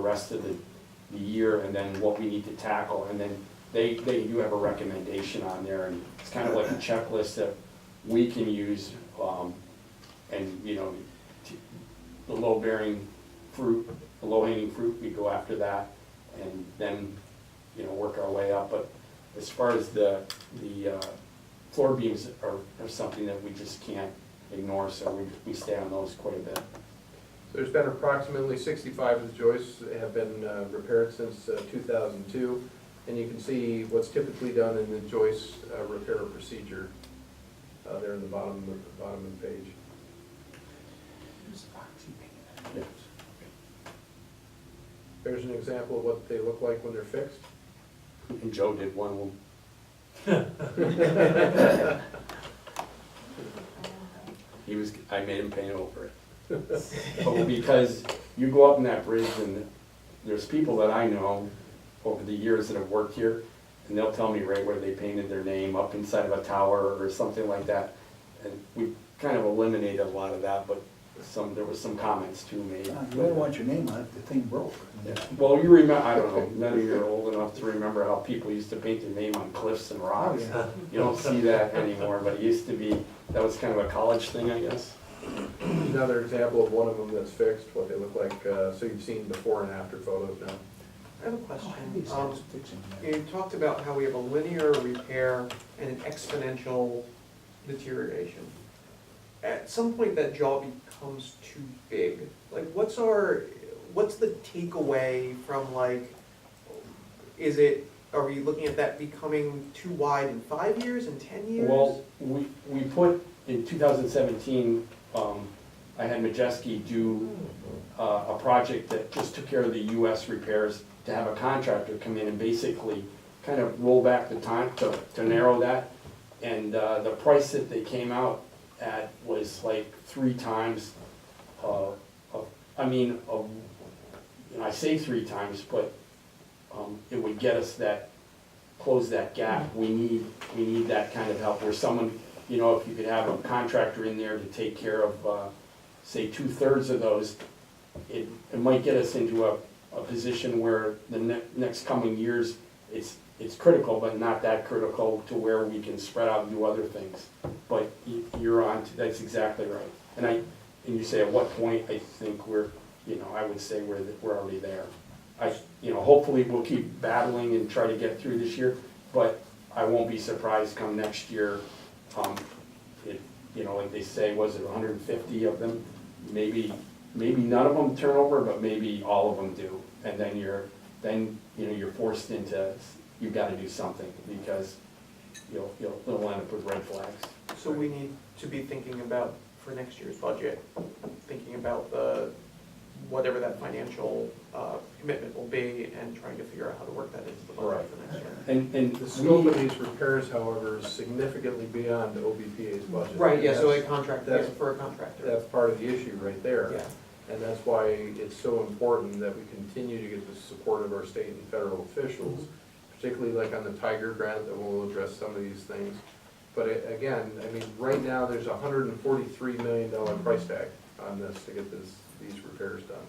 rest of the year and then what we need to tackle. And then they do have a recommendation on there, and it's kind of like a checklist that we can use, and, you know, the low-bearing fruit, the low-hanging fruit, we go after that, and then, you know, work our way up. But as far as the floor beams are something that we just can't ignore, so we stay on those quite a bit. There's been approximately 65 of the joists have been repaired since 2002, and you can see what's typically done in the joist repair procedure there in the bottom of the page. Yeah. There's an example of what they look like when they're fixed. And Joe did one of them. I made him paint over it. But because you go up in that bridge and there's people that I know over the years that have worked here, and they'll tell me right where they painted their name up inside of a tower or something like that. And we kind of eliminated a lot of that, but there was some comments too made. You don't want your name on it, the thing broke. Yeah. Well, you remember, I don't know, none of you are old enough to remember how people used to paint their name on cliffs and rocks. Oh, yeah. You don't see that anymore, but it used to be, that was kind of a college thing, I guess. Another example of one of them that's fixed, what they look like, so you've seen before and after photos now. I have a question. Fixing that. You talked about how we have a linear repair and an exponential deterioration. At some point, that job becomes too big. Like, what's the takeaway from, like, are we looking at that becoming too wide in 5 years, in 10 years? Well, we put, in 2017, I had Majeski do a project that just took care of the US repairs, to have a contractor come in and basically kind of roll back the time to narrow that. And the price that they came out at was like 3 times, I say 3 times, but it would get us close that gap. We need that kind of help where someone, you know, if you could have a contractor in there to take care of, say, 2/3 of those, it might get us into a position where the next coming years, it's critical, but not that critical to where we can spread out and do other things. But you're on, that's exactly right. And you say at what point, I think I would say we're already there. Hopefully we'll keep battling and try to get through this year, but I won't be surprised come next year, like they say, was it 150 of them? Maybe none of them turn over, but maybe all of them do. And then you're forced into, you've got to do something, because you'll end up with red flags. So we need to be thinking about, for next year's budget, thinking about whatever that financial commitment will be, and trying to figure out how to work that into the budget for next year. And The scope of these repairs, however, is significantly beyond OBPA's budget. Right, yeah, so a That's- contract, that's- for a contractor. That's part of the issue right there. Yeah. And that's why it's so important that we continue to get the support of our state and federal officials, particularly like on the Tiger grant that will address some of these things. But again, right now, there's a $143 million price tag on this to get these repairs done.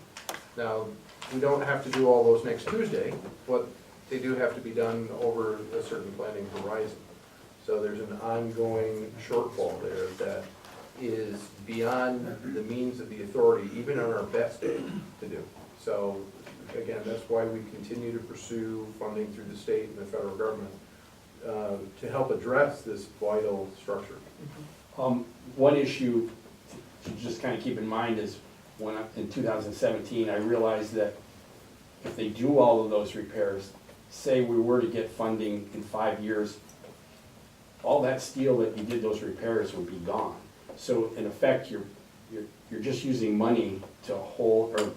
Now, we don't have to do all those next Tuesday, but they do have to be done over a certain planning horizon. So there's an ongoing shortfall there that is beyond the means of the authority, even on our best day, to do. So, again, that's why we continue to pursue funding through the state and the federal government to help address this vital structure. One issue to just kind of keep in mind is in 2017, I realized that if they do all of those repairs, say we were to get funding in 5 years, all that steel that you did those repairs would be gone. So in effect, you're just using money to hold, or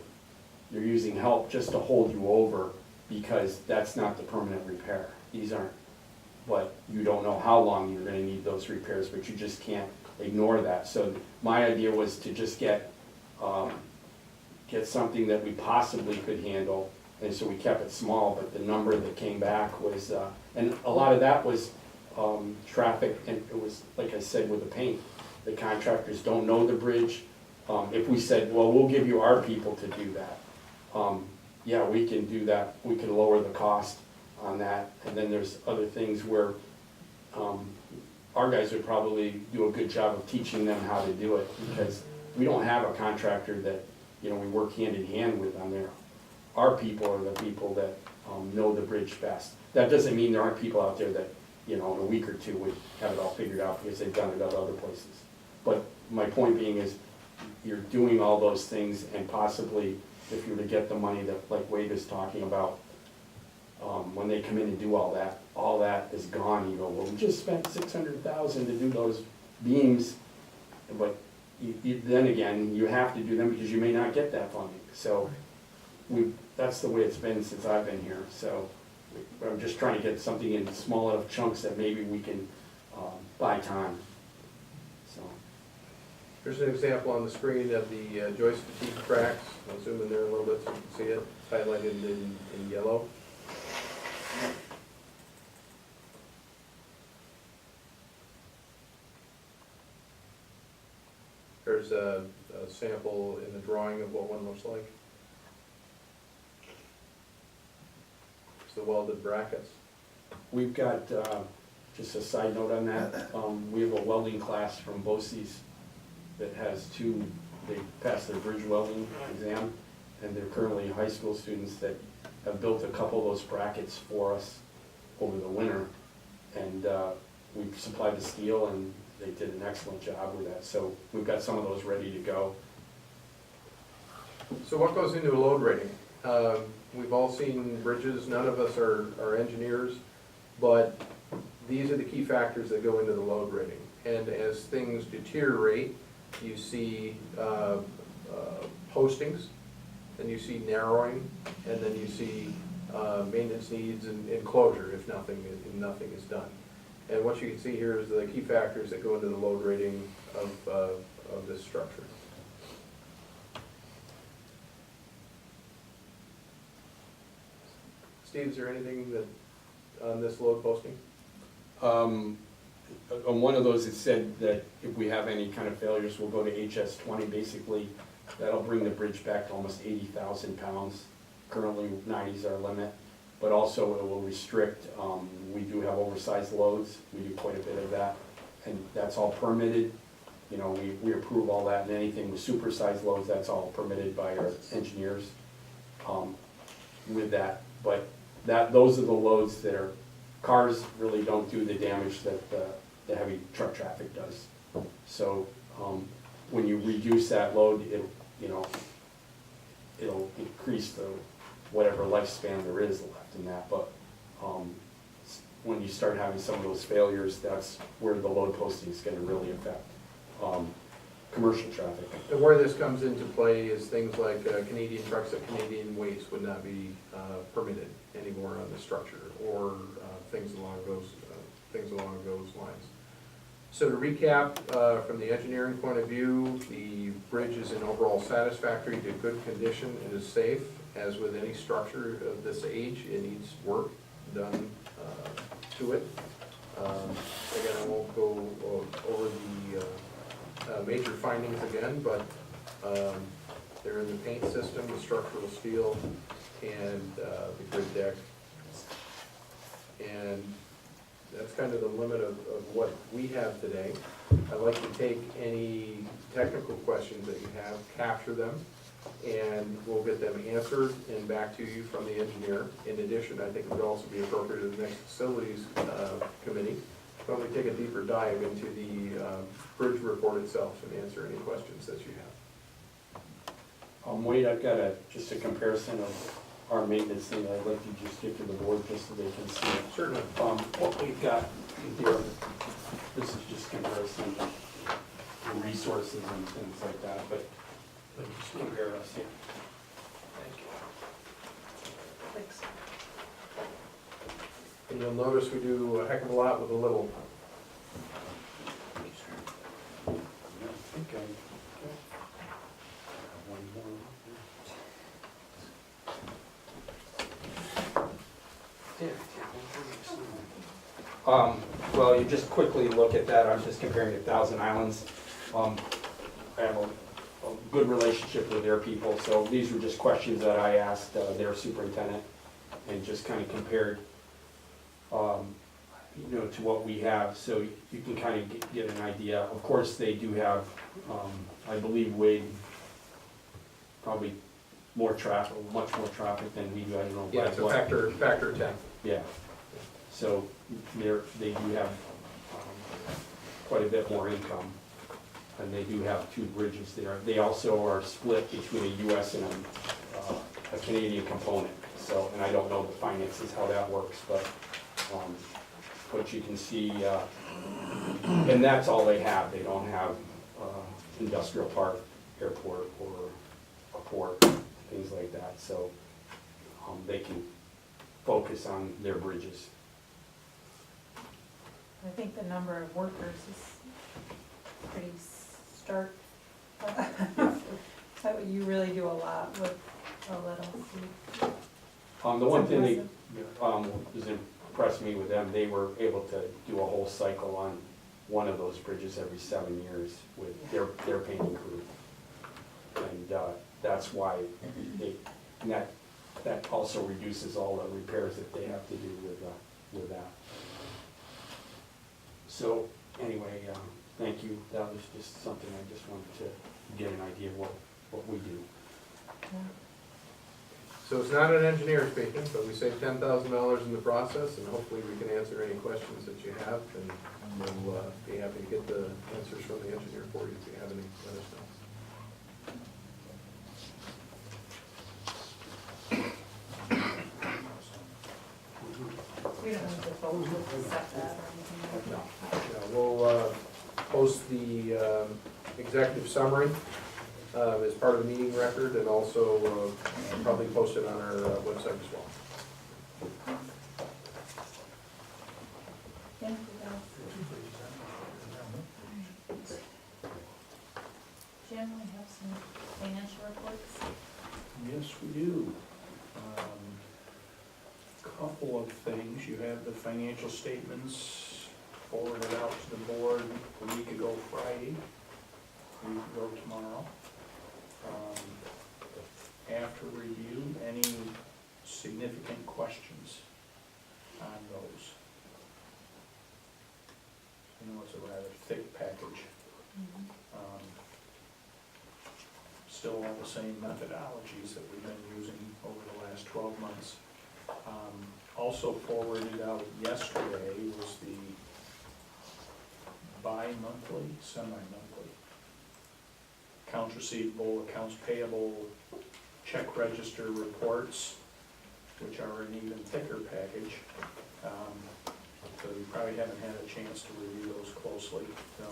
you're using help just to hold you over, because that's not the permanent repair. These aren't, but you don't know how long you're gonna need those repairs, but you just can't ignore that. So my idea was to just get something that we possibly could handle, and so we kept it small, but the number that came back was, and a lot of that was traffic, and it was, like I said, with the paint. The contractors don't know the bridge. If we said, well, we'll give you our people to do that, yeah, we can do that, we can lower the cost on that. And then there's other things where, our guys would probably do a good job of teaching them how to do it, because we don't have a contractor that, you know, we work hand in hand with on there. Our people are the people that, know the bridge best. That doesn't mean there aren't people out there that, you know, in a week or two would have it all figured out because they've done it at other places. But my point being is, you're doing all those things, and possibly, if you were to get the money that, like Wade is talking about, when they come in and do all that is gone. You go, well, we just spent $600,000 to do those beams, but then again, you have to do them because you may not get that funding. So that's the way it's been since I've been here. So I'm just trying to get something in small enough chunks that maybe we can buy time. So. Here's an example on the screen of the joist fatigue cracks. I'll zoom in there a little bit so you can see it, highlighted in yellow. There's a sample in the drawing of what one looks like. It's the welded brackets. We've got, just a side note on that, we have a welding class from BOCES that has they passed their bridge welding exam, and they're currently high school students that have built a couple of those brackets for us over the winter. And we've supplied the steel, and they did an excellent job with that. So we've got some of those ready to go. So what goes into a load rating? We've all seen bridges, none of us are engineers, but these are the key factors that go into the load rating. And as things deteriorate, you see postings, then you see narrowing, and then you see maintenance needs and closure if nothing is done. And what you can see here is the key factors that go into the load rating of this structure. Steve, is there anything that, on this load posting? On one of those, it said that if we have any kind of failures, we'll go to HS20. Basically, that'll bring the bridge back to almost 80,000 pounds. Currently, 90 is our limit, but also it will restrict, we do have oversized loads. We do quite a bit of that, and that's all permitted. You know, we approve all that, and anything with supersized loads, that's all permitted by our engineers with that. But those are the loads that are, cars really don't do the damage that the heavy truck traffic does. So when you reduce that load, it'll increase the whatever lifespan there is left in that. But when you start having some of those failures, that's where the load posting is going to really affect commercial traffic. And where this comes into play is things like Canadian trucks at Canadian weights would not be permitted anymore on the structure, or things along those lines. So to recap, from the engineering point of view, the bridge is in overall satisfactory to good condition and is safe. As with any structure of this age, it needs work done to it. Again, I won't go over the major findings again, but they're in the paint system, the structural steel, and the grid deck. And that's kind of the limit of what we have today. I'd like to take any technical questions that you have, capture them, and we'll get them answered and back to you from the engineer. In addition, I think it would also be appropriate at the next facilities committee, probably take a deeper dive into the bridge report itself and answer any questions that you have. Wade, I've got just a comparison of our maintenance thing that I'd like to just give to the board just so they can see it. Certainly. What we've got here, this is just comparison of resources and things like that, but just compare us here. Thank you. Thanks. And you'll notice we do a heck of a lot with a little. Okay. One more. Well, you just quickly look at that. I'm just comparing to Thousand Islands. I have a good relationship with their people, so these were just questions that I asked their superintendent and just kind of compared, to what we have, so you can kind of get an idea. Of course, they do have, I believe Wade, probably more traffic, much more traffic than we do, I don't know. Yeah, by it's a what. factor 10. Yeah, so they do have quite a bit more income, and they do have 2 bridges there. They also are split between a US and a Canadian component, so, and I don't know the finances, how that works, but you can see, and that's all they have. They don't have industrial park, airport, or a port, things like that, so they can focus on their bridges. I think the number of workers is pretty stark. So you really do a lot with a little. The one thing that was impressed me with them, they were able to do a whole cycle on one of those bridges every 7 years with their painting crew. And that's why and that also reduces all the repairs that they have to do with that. So anyway, thank you. That was just something I just wanted to get an idea of what we do. So it's not an engineer speaking, but we saved $10,000 in the process, and hopefully we can answer any questions that you have, and we'll be happy to get the answers from the engineer for you if you have any, let us know. We don't need to vote to accept that or anything like that. No, we'll post the executive summary as part of the meeting record, and also probably post it on our website as well. Thank you, guys. Jim, we have some financial reports. Yes, we do. Couple of things. You have the financial statements forwarded out to the board a week ago Friday. A week ago tomorrow. After review, any significant questions on those? I know it's a rather thick package. Still all the same methodologies that we've been using over the last 12 months. Also forwarded out yesterday was the bi-monthly, semi-monthly accounts receivable, accounts payable, check register reports, which are an even thicker package. So you probably haven't had a chance to review those closely. So,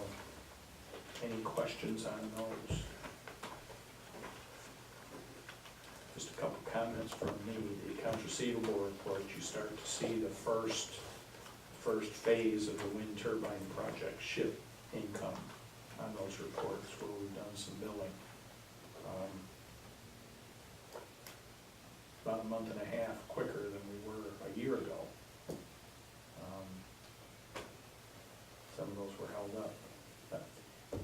any questions on those? Just a couple comments from me. The accounts receivable report, you start to see the first phase of the wind turbine project ship income on those reports where we've done some billing. About a month and a half quicker than we were a year ago. Some of those were held up.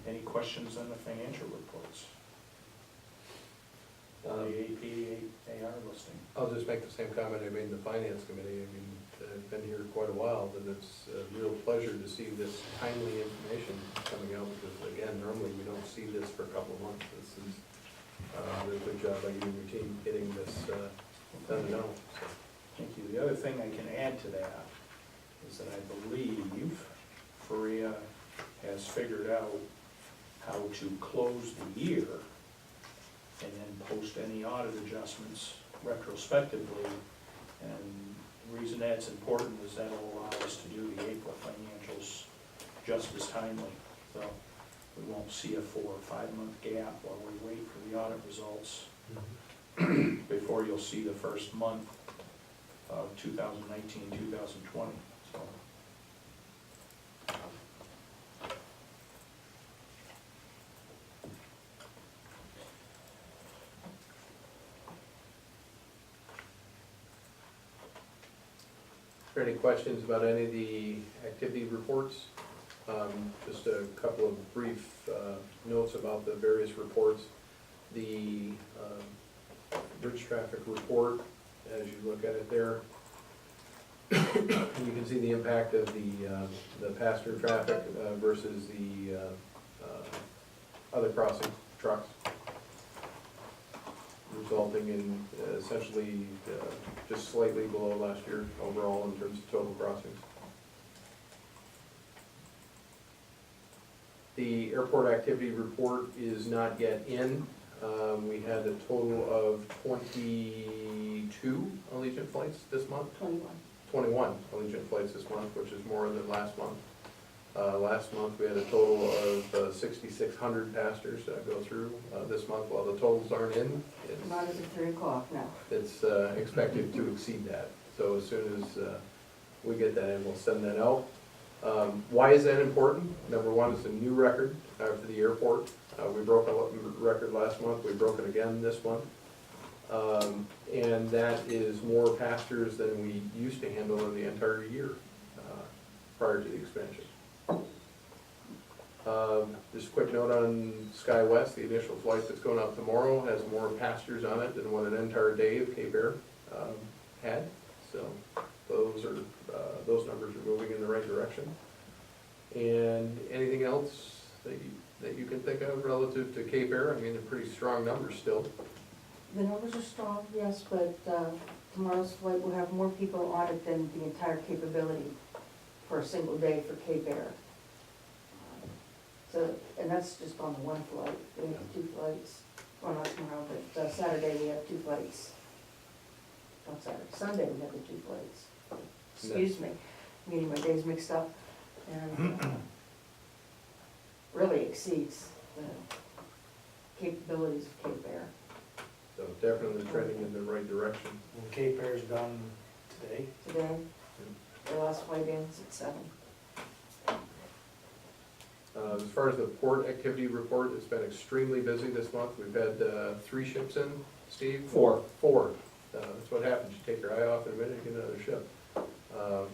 Any questions on the financial reports? The AP, AR listing. I'll just make the same comment I made in the finance committee. I mean, I've been here quite a while, but it's a real pleasure to see this timely information coming out, because again, normally we don't see this for a couple of months. This is a good job by you and your team getting this done now. So. Thank you. The other thing I can add to that is that I believe Faria has figured out how to close the year and then post any audit adjustments retrospectively. And the reason that's important is that'll allow us to do the April financials just as timely. So we won't see a 4 or 5 month gap while we wait for the audit results before you'll see the first month of 2019, 2020. So. Are there any questions about any of the activity reports? Just a couple of brief notes about the various reports. the bridge traffic report, as you look at it there. You can see the impact of the passenger traffic versus the other crossing trucks, resulting in essentially just slightly below last year overall in terms of total crossings. The airport activity report is not yet in. We had a total of 22 Allegiant flights this month. 21 Allegiant flights this month, which is more than last month. Last month, we had a total of 6,600 passengers go through. This month, while the totals aren't in, Not at 3 o'clock now. it's expected to exceed that. So as soon as we get that in, we'll send that out. Why is that important? Number one, it's a new record for the airport. We broke a record last month, we broke it again this month. And that is more passengers than we used to handle in the entire year prior to the expansion. Just a quick note on SkyWest, the initial flight that's going out tomorrow has more passengers on it than what an entire day of Cape Air had. So those numbers are moving in the right direction. And anything else that you can think of relative to Cape Air? I mean, they're pretty strong numbers still. The numbers are strong, yes, but tomorrow's flight will have more people on it than the entire capability for a single day for Cape Air. So, and that's just on the one flight. We have 2 flights, well, not tomorrow, but Saturday we have 2 flights. Not Saturday, Sunday we have the 2 flights. Excuse me, I'm getting my days mixed up. And really exceeds the capabilities of Cape Air. So definitely trending in the right direction. And Cape Air's done today. Today, the last flight ends at 7. As far as the port activity report, it's been extremely busy this month. We've had 3 ships in, Steve? 4. 4. That's what happens. You take your eye off in a minute, you get another ship.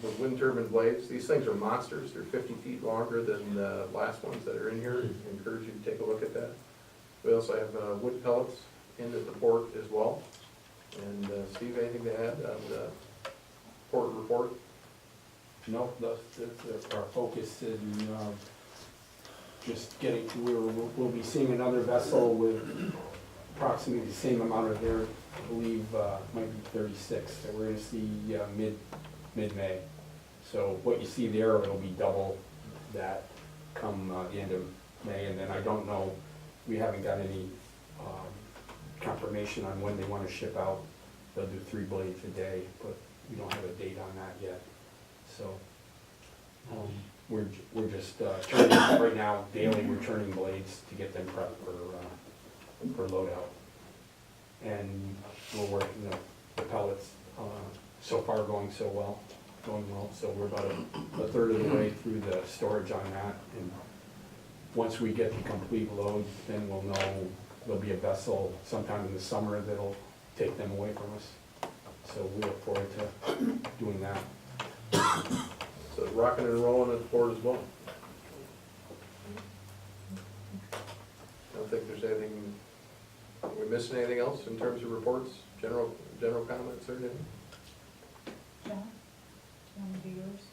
With wind turbine blades, these things are monsters. They're 50 feet longer than the last ones that are in here. I encourage you to take a look at that. We also have wood pellets in at the port as well. And Steve, anything to add on the port report? No, our focus is just getting to where we'll be seeing another vessel with approximately the same amount of air, I believe, might be 36, that we're gonna see mid-May. So what you see there, it'll be double that come the end of May, and then I don't know, we haven't got any confirmation on when they wanna ship out. They'll do 3 blades a day, but we don't have a date on that yet, so. We're just turning, right now, daily, we're turning blades to get them prepped for loadout. And we're working the pellets, so far going well, so we're about a third of the way through the storage on that. And once we get the complete load, then we'll know there'll be a vessel sometime in the summer that'll take them away from us. So we look forward to doing that. So rocking and rolling at the port as well. I don't think there's anything, are we missing anything else in terms of reports, general comments or anything? John, you want to do yours?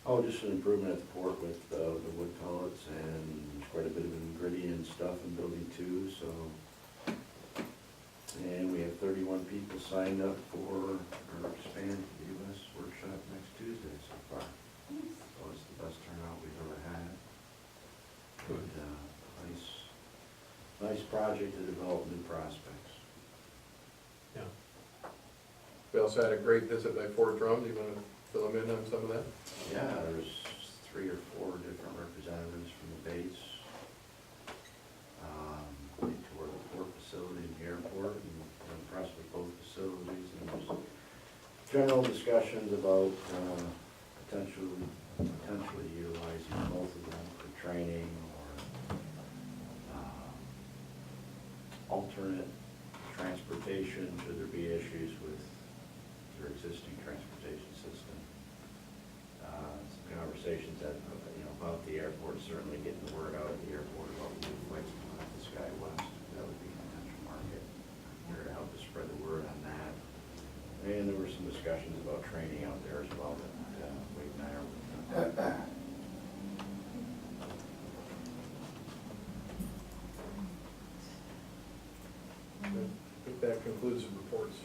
Oh, just an improvement at the port with the wood pellets and quite a bit of ingredient stuff in building 2, so. And we have 31 people signed up for our Expand US workshop next Tuesday so far. So it's the best turnout we've ever had. Good, nice project to develop new prospects. Yeah. We also had a great visit by Fort Drum. Do you want to fill them in on some of that? Yeah, there's 3 or 4 different representatives from the base. They toured the port facility and the airport and were impressed with both facilities. And there's general discussions about potentially utilizing both of them for training or alternate transportation should there be issues with their existing transportation system. Some conversations that, about the airport, certainly getting the word out at the airport about the flights to SkyWest. That would be fantastic. And there were some discussions about training out there as well, that Wade and I are working on. I think that concludes the reports.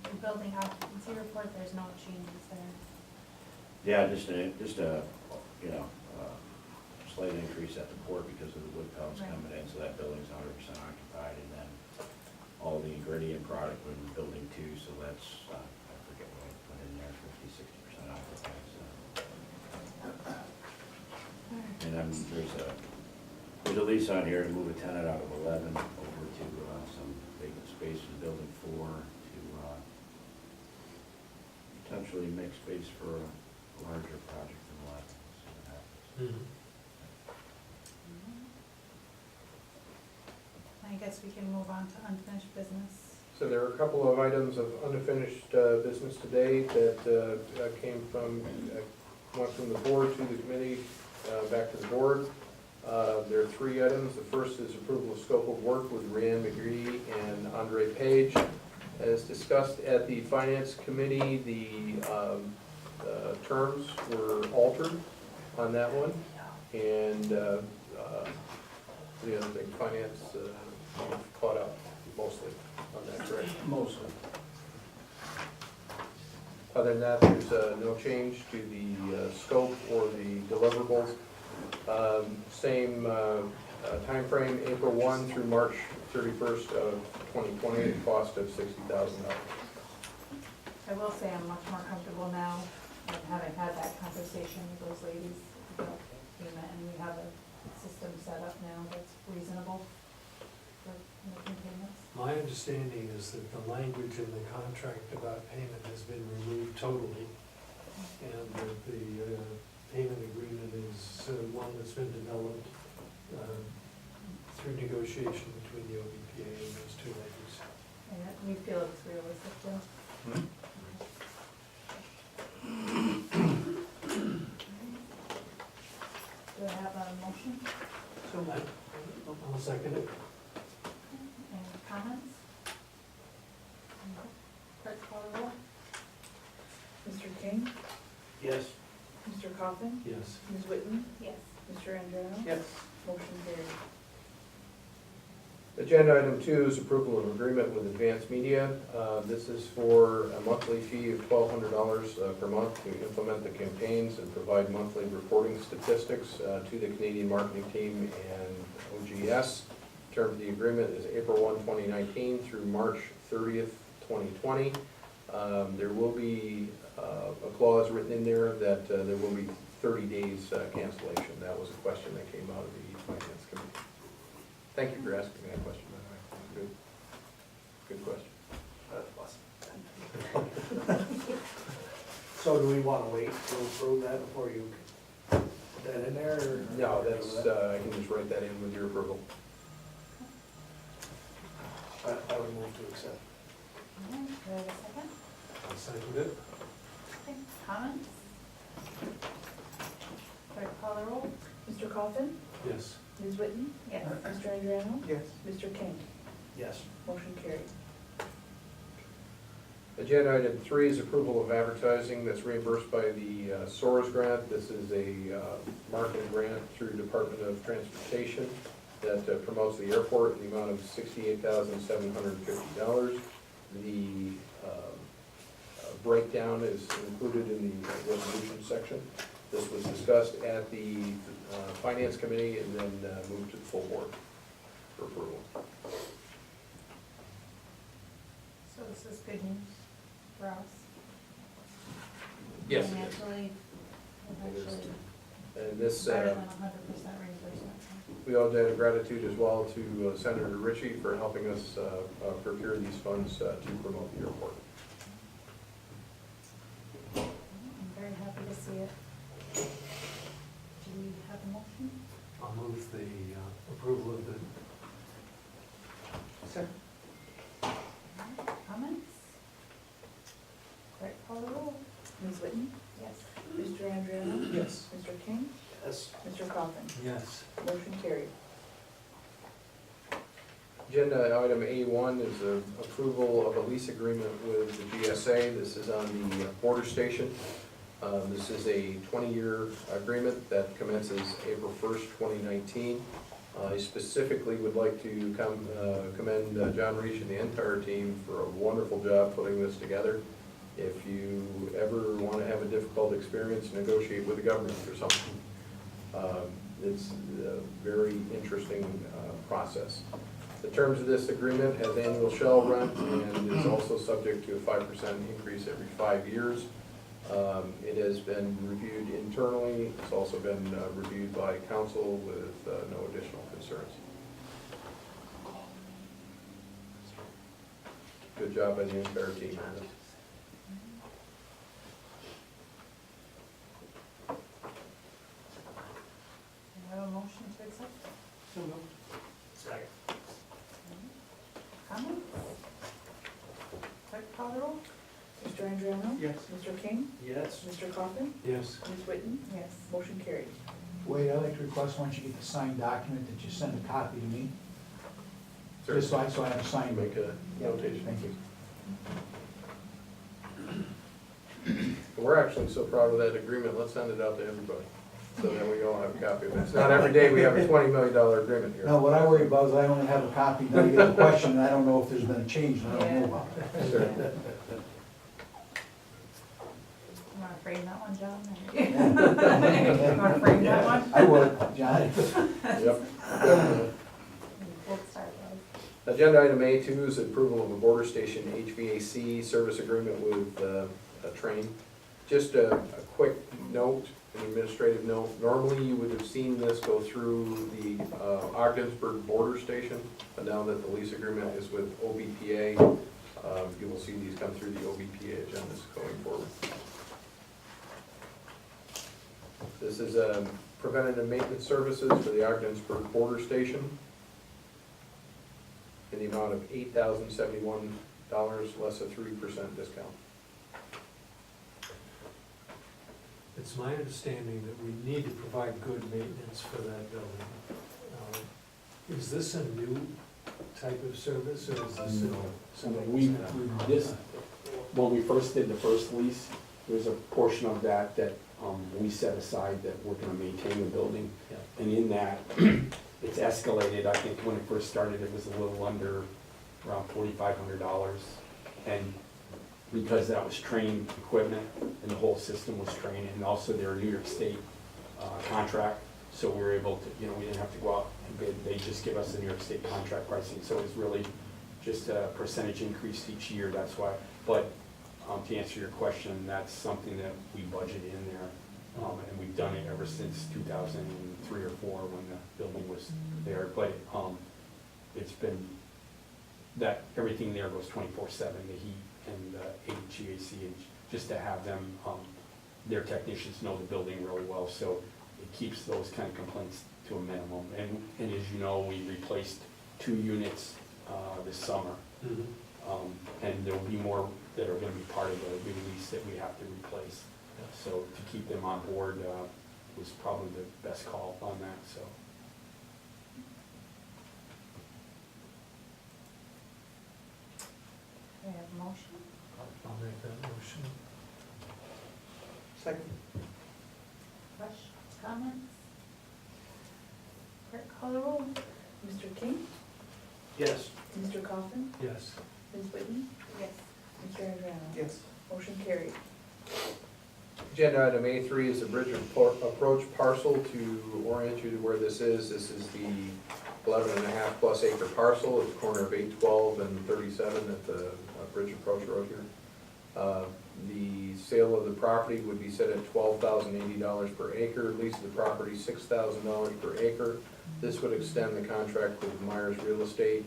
The building occupancy report, there's no changes there. Yeah, just a, you know, slight increase at the port because of the wood pellets Right. coming in, so that building's 100% occupied, and then all the ingredient product went in building 2, so that's, I forget what I put in there, 50-60% occupied, so. And then there's a lease on here to move a tenant out of 11 over to some vacant space in building 4 to potentially make space for a larger project than 11. See what happens. I guess we can move on to unfinished business. So there are a couple of items of unfinished business today that came from, went from the board to the committee, back to the board. There are 3 items. The first is approval of scope of work with Rhiannon McGree and Andre Page. As discussed at the finance committee, the terms were altered on that one. And the other thing, finance caught up mostly on that, correct? Mostly. Other than that, there's no change to the scope or the deliverables. Same timeframe, April 1 through March 31st of 2020, at a cost of $60,000. I will say I'm much more comfortable now, having had that conversation with those ladies about payment, and we have a system set up now that's reasonable for making payments. My understanding is that the language in the contract about payment has been removed totally, and that the payment agreement is one that's been developed through negotiation between the OBPA and those 2 ladies. And we feel it's realistic too. Do I have a motion? So I'll second it. Any comments? Clerk call the roll. Mr. King, Yes. Mr. Coffin, Yes. Ms. Whitten, Yes. Mr. Andreano. Yes. Motion carried. Agenda item 2 is approval of agreement with Advanced Media. This is for a monthly fee of $1,200 per month to implement the campaigns and provide monthly reporting statistics to the Canadian marketing team and OGS. Term of the agreement is April 1, 2019 through March 30th, 2020. There will be a clause written in there that there will be 30 days cancellation. That was a question that came out of the Finance Committee. Thank you for asking that question, by the way. Good question. So do we want to wait to approve that before you put that in there? Or- No, that's, I can just write that in with your approval. I would move to accept. All right, do I have a second? I'll second it. Okay, comments? Clerk call the roll. Mr. Coffin, Yes. Ms. Whitten, Yes. Mr. Andreano, Yes. Mr. King. Yes. Motion carried. Agenda item 3 is approval of advertising that's reimbursed by the SOARS grant. This is a marketing grant through Department of Transportation that promotes the airport in the amount of $68,750. The breakdown is included in the resolution section. This was discussed at the Finance Committee and then moved to the full board for approval. So this is good news for us. Yes, it is. Financially, It is. actually And this, better than 100% reimbursement. we owe debt of gratitude as well to Senator Ritchie for helping us procure these funds to promote the airport. I'm very happy to see it. Do we have a motion? I'll move the approval of the, Second. Comments? Clerk call the roll. Ms. Whitten, Yes. Mr. Andreano, Yes. Mr. King, Yes. Mr. Coffin. yes. Motion carried. Agenda item A1 is a approval of a lease agreement with the GSA. This is on the border station. This is a 20-year agreement that commences April 1st, 2019. I specifically would like to commend John Reach and the entire team for a wonderful job putting this together. If you ever want to have a difficult experience, negotiate with the government or something. It's a very interesting process. The terms of this agreement has annual shell rent and is also subject to a 5% increase every 5 years. It has been reviewed internally. It's also been reviewed by council with no additional concerns. Good job by the entire team on this. Do I have a motion to accept? Second. Comments? Clerk call the roll? Mr. Andriano? Yes. Mr. King? Yes. Mr. Coffin? Yes. Ms. Whitten? Yes. Motion carried. Wade, I'd like to request, once you get the signed document, that you send a copy to me, just so I have a signed. Make a notation. Thank you. We're actually so proud of that agreement, let's send it out to everybody, so that we all have a copy of it. It's not every day we have a $20 million agreement here. No, what I worry about is I only have a copy, then I get a question, and I don't know if there's been a change, and I don't know about it. Sure. You wanna frame that one, John? You wanna frame that one? I would, John. Yep, definitely. We'll start, guys. Agenda item A2 is approval of a border station HVAC service agreement with a train. Just a quick note, an administrative note, normally you would have seen this go through the Ogdensburg border station, but now that the lease agreement is with OBPA, you will see these come through the OBPA agendas going forward. This is preventative maintenance services for the Ogdensburg border station in the amount of $8,071, less a 3% discount. It's my understanding that we need to provide good maintenance for that building. Is this a new type of service, or is this No. something? When we first did the first lease, there's a portion of that we set aside that we're gonna maintain the building. Yeah. And in that, it's escalated. I think when it first started, it was a little under around $4,500. And because that was trained equipment and the whole system was trained, and also they're a New York State contract, so we were able to, we didn't have to go out and bid, they just give us the New York State contract pricing, so it's really just a percentage increase each year, that's why. But to answer your question, that's something that we budget in there, and we've done it ever since 2003 or 4 when the building was there, but it's been, that everything there goes 24/7, the heat and the HVAC, and just to have them, their technicians know the building really well, so it keeps those kind of complaints to a minimum. And as you know, we replaced 2 units this summer, Mhm. and there'll be more that are gonna be part of the release that we have to replace. So to keep them on board was probably the best call on that, so. We have a motion. I'll make that motion. Second. Questions, comments? Clerk call the roll? Mr. King? Yes. Mr. Coffin? Yes. Ms. Whitten? Yes. Mr. Andriano? Yes. Motion carried. Agenda item A3 is the bridge approach parcel. To orient you to where this is the 11.5 plus acre parcel at the corner of 812 and 37 at the bridge approach road here. The sale of the property would be set at $12,080 per acre, lease of the property $6,000 per acre. This would extend the contract with Myers Real Estate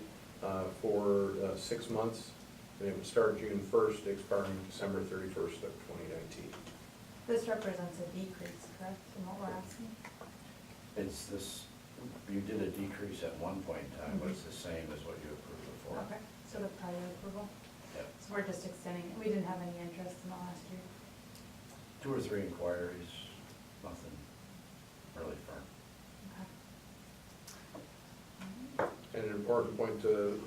for 6 months, and it would start June 1st, expiring December 31st of 2019. This represents a decrease, correct, from what we're asking? It's this, you did a decrease at one point in time, but it's the same as what you approved before. Okay, so the prior approval? Yep. So we're just extending it. We didn't have any interest in the last year. 2 or 3 inquiries, nothing really firm. Okay. And an important point to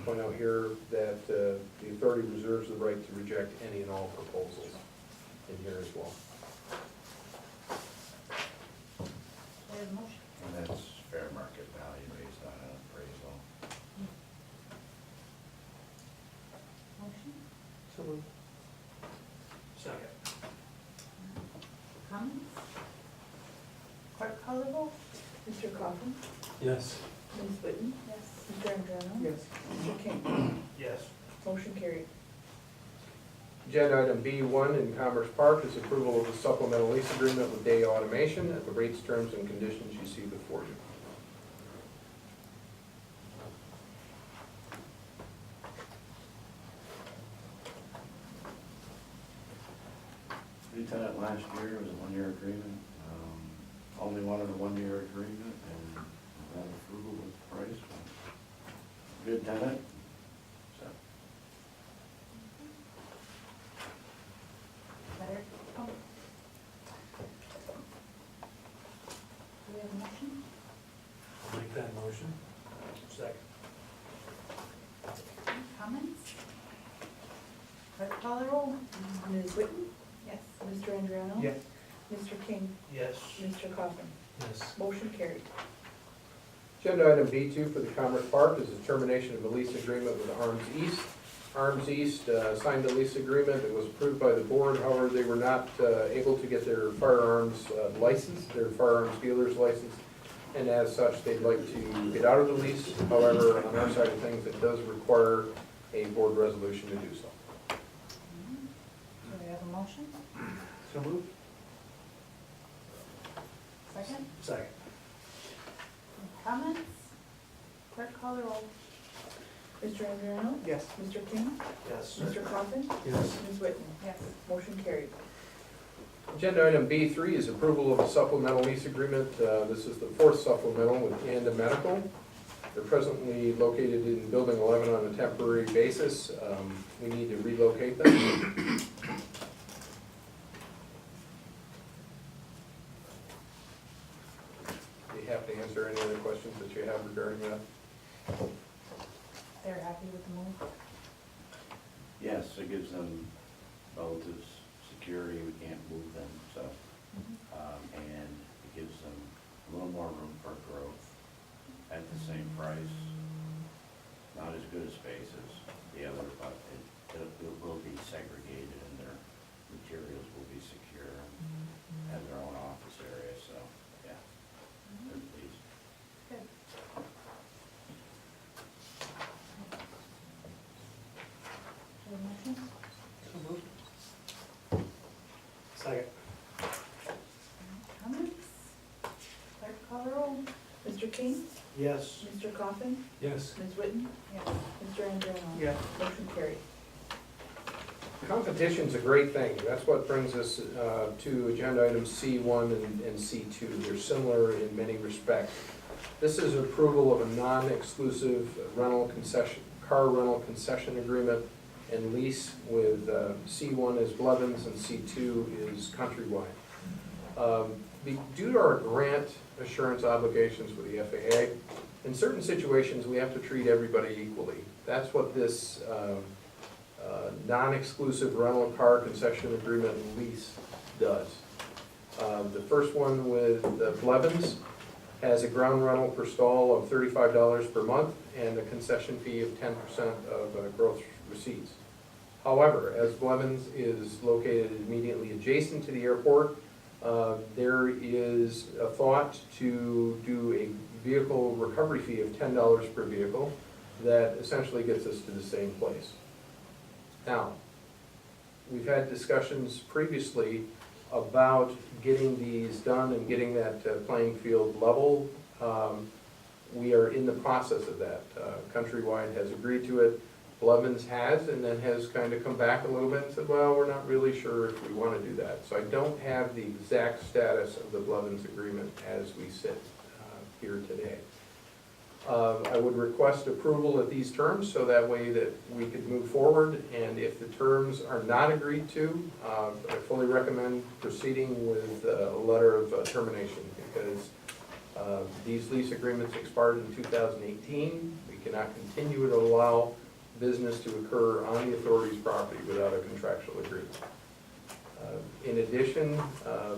point out here that the authority reserves the right to reject any and all proposals in here as well. Do I have a motion? And that's fair market value based on an appraisal. Motion? So moved. Second. Comments? Clerk call the roll? Mr. Coffin? Yes. Ms. Whitten? Yes. Mr. Andrino? Yes. Mr. King? Yes. Motion carried. Agenda item B1 in Commerce Park is approval of a supplemental lease agreement with Day Automation at the rates, terms, and conditions you see before you. Lieutenant last year was a one-year agreement. Only wanted a one-year agreement and got approval with the price. Good tenant. So, Better? Oh. Do we have a motion? I'll make that motion. Second. Comments? Clerk call the roll? Ms. Whitten? Yes. Mr. Andrino? Yes. Mr. King? Yes. Mr. Coffin? Yes. Motion carried. Agenda item B2 for the Commerce Park is a termination of a lease agreement with Arms East. Arms East signed a lease agreement. It was approved by the board. However, they were not able to get their firearms license, their firearms dealer's license. And as such, they'd like to get out of the lease. However, on our side of things, it does require a board resolution to do so. Do we have a motion? So moved. Second? Second. Comments? Clerk call the roll? Mr. Andrino? Yes. Mr. King? Yes. Mr. Coffin? Yes. Ms. Whitten? Yes. Motion carried. Agenda item B3 is approval of a supplemental lease agreement. This is the fourth supplemental with Anda Medical. They're presently located in Building 11 on a temporary basis. We need to relocate them. Be happy to answer any other questions that you have regarding that. They're happy with the move? yes, it gives them relative security. We can't move them, so. And it gives them a little more room for growth at the same price. Not as good a space as the other, but it will be segregated and their materials will be secure and have their own office area, so, yeah. They're pleased. Good. Do we have a motion? So moved. Second. Comments? Clerk call the roll? Mr. King? Yes. Mr. Coffin? Yes. Ms. Whitten? Yes. Mr. Andrino? Yes. Motion carried. Competition's a great thing. That's what brings us to agenda items C1 and C2. They're similar in many respects. This is approval of a non-exclusive rental concession, car rental concession agreement and lease with C1 is Blevins and C2 is Countrywide. Due to our grant assurance obligations with the FAA, in certain situations, we have to treat everybody equally. That's what this non-exclusive rental car concession agreement and lease does. The first one with Blevins has a ground rental per stall of $35 per month and a concession fee of 10% of gross receipts. However, as Blevins is located immediately adjacent to the airport, there is a thought to do a vehicle recovery fee of $10 per vehicle that essentially gets us to the same place. Now, we've had discussions previously about getting these done and getting that playing field level. We are in the process of that. Countrywide has agreed to it. Blevins has, and then has kind of come back a little bit and said, well, we're not really sure if we want to do that. So I don't have the exact status of the Blevins agreement as we sit here today. I would request approval at these terms so that way that we could move forward, and if the terms are not agreed to, I fully recommend proceeding with a letter of termination, because These lease agreements expired in 2018. We cannot continue to allow business to occur on the authority's property without a contractual agreement. In addition,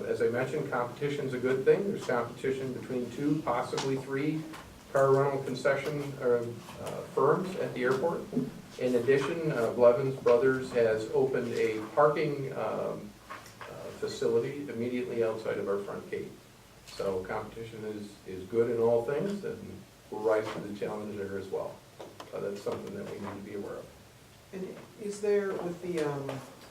as I mentioned, competition's a good thing. There's competition between 2, possibly 3 car rental concession firms at the airport. In addition, Blevins Brothers has opened a parking facility immediately outside of our front gate. So competition is good in all things, and we'll rise to the challenge there as well. That's something that we need to be aware of. And is there, with the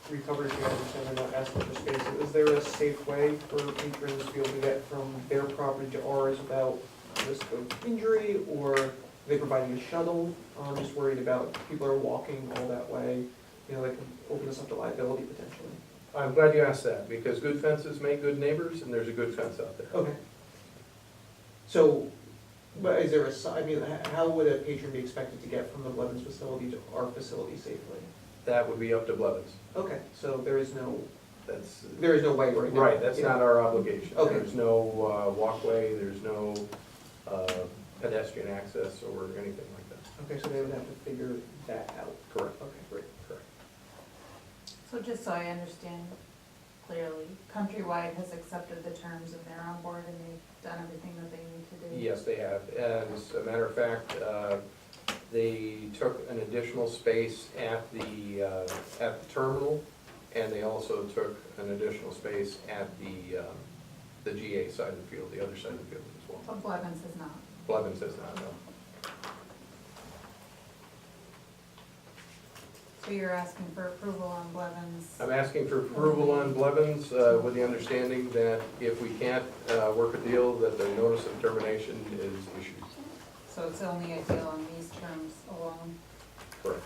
recovery fee, I understand they're not asking for space, is there a safe way for patrons to be able to get from their property to ours without risk of injury, or are they providing a shuttle? I'm just worried about people are walking all that way, you know, that can open us up to liability potentially. I'm glad you asked that, because good fences make good neighbors, and there's a good fence out there. Okay. So, but is there I mean, how would a patron be expected to get from the Blevins facility to our facility safely? That would be up to Blevins. Okay, so there is no That's, way right now? right, that's Yeah. not our obligation. Okay. There's no walkway, there's no pedestrian access or anything like that. Okay, so they would have to figure that out? Correct. Okay, great. Correct. So just so I understand clearly, Countrywide has accepted the terms and they're on board and they've done everything that they need to do? Yes, they have. As a matter of fact, they took an additional space at the terminal, and they also took an additional space at the GA side of the field, the other side of the field as well. But Blevins has not. Blevins has not, no. So you're asking for approval on Blevins? I'm asking for approval on Blevins with the understanding that if we can't work a deal, that the notice of termination is issued. So it's only a deal on these terms alone? Correct.